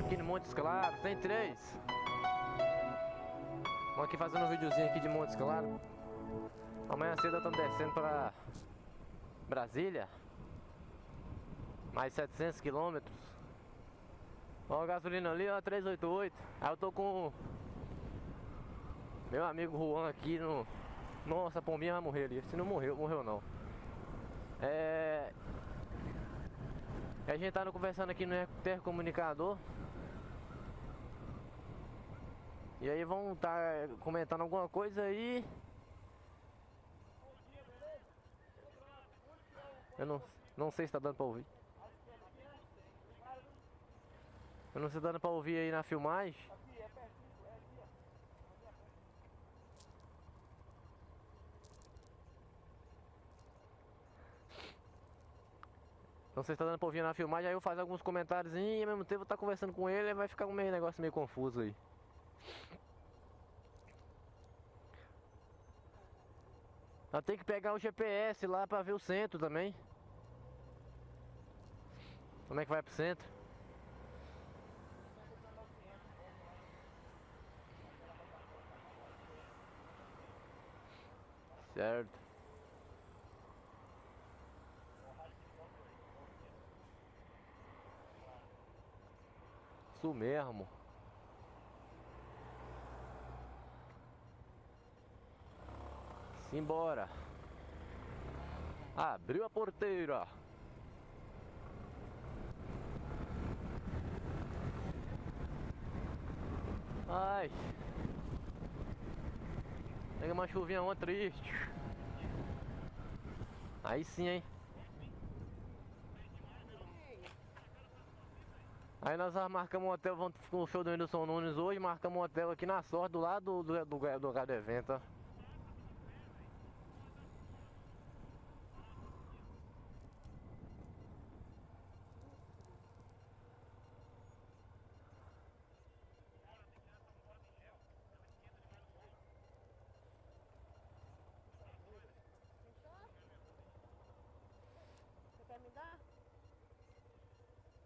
aqui no Montes Claros, tem 3. Vamos aqui fazendo um videozinho aqui de Montes Claros. Amanhã cedo estamos descendo para Brasília. Mais 700 quilômetros. Ó, a gasolina ali, ó, 388. Aí eu tô com meu amigo Juan aqui no... Nossa, a pombinha vai morrer ali. Se não morreu, morreu não. A gente tá conversando aqui no intercomunicador. E aí vão estar comentando alguma coisa aí. Eu não sei se tá dando pra ouvir. Eu não sei se tá dando pra ouvir aí na filmagem. Não sei se tá dando pra ouvir na filmagem. Aí eu faço alguns comentários e ao mesmo tempo eu tá conversando com ele. Aí vai ficar um negócio meio confuso aí. Eu tenho que pegar o GPS lá pra ver o centro também. Como é que vai pro centro? Certo. Isso mesmo. Simbora. Abriu a porteira. Ai. Pega uma chuvinha ontem triste. Aí sim, hein. Aí nós marcamos um hotel, vamos com o show do Whindersson Nunes hoje. Marcamos um hotel aqui na Sorte, do lado do lugar do evento, ó. Quer me dar?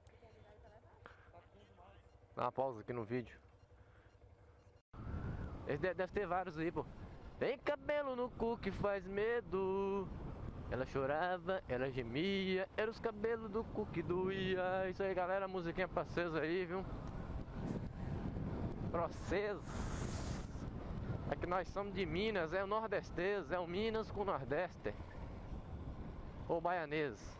Você quer me dar aí pra levar? Dá uma pausa aqui no vídeo. Esse deve ter vários aí, pô. Tem cabelo no cu que faz medo. Ela chorava, ela gemia. Era os cabelos do cu que doía. Isso aí, galera, musiquinha pra vocês aí, viu? Pra vocês. É que nós somos de Minas, é o nordestês. É o Minas com o Nordeste. Ou baianês.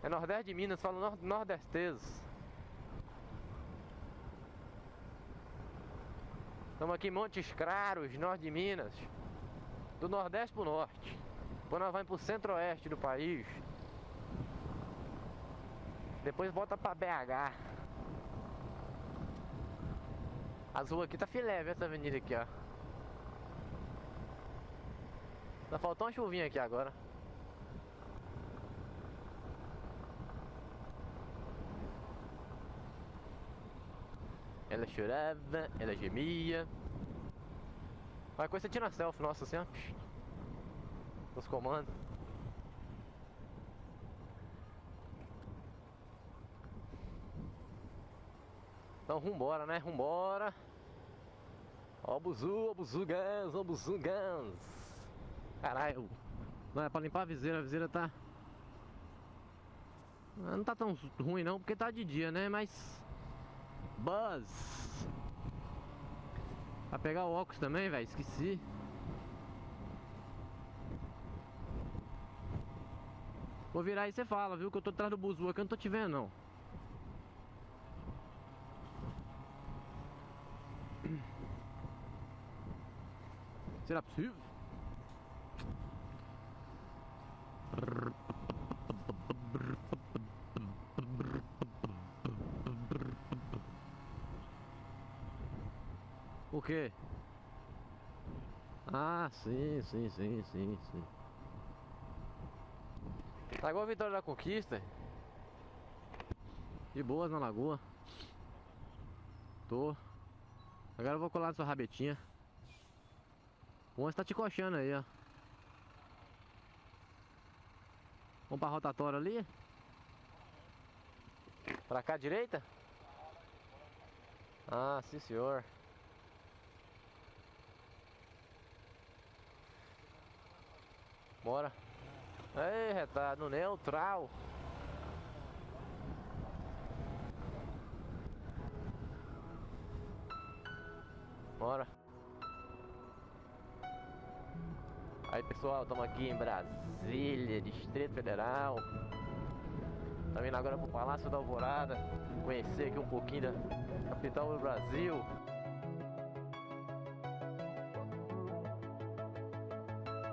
É Nordeste de Minas, fala nordestês. Estamos aqui em Montes Claros, norte de Minas. Do Nordeste pro Norte. Depois nós vamos pro Centro-Oeste do país. Depois volta pra BH. As ruas aqui tá filé, viu, essa avenida aqui, ó. Só faltou uma chuvinha aqui agora. Ela chorava, ela gemia. Vai coisa, você tira selfie, nossa assim, ó. Os comandos. Então vambora, né? Vambora. Ó o buzu gans, ó o buzu gans. Caralho. Não é pra limpar a viseira tá... Não tá tão ruim não, porque tá de dia, né? Mas... Buzz. Pra pegar o óculos também, velho, esqueci. Vou virar aí e você fala, viu? Que eu tô atrás do buzu aqui, eu não tô te vendo não. Será possível? O quê? Ah, sim. Tá igual a Vitória da Conquista. De boas na lagoa. Tô. Agora eu vou colar na sua rabetinha. O ônibus tá te coxando aí, ó. Vamos pra rotatória ali. Pra cá, direita? Ah, sim senhor. Bora. Ei, tá no neutral. Bora. Aí pessoal, estamos aqui em Brasília, Distrito Federal. Estamos indo agora pro Palácio da Alvorada, conhecer aqui um pouquinho da capital do Brasil.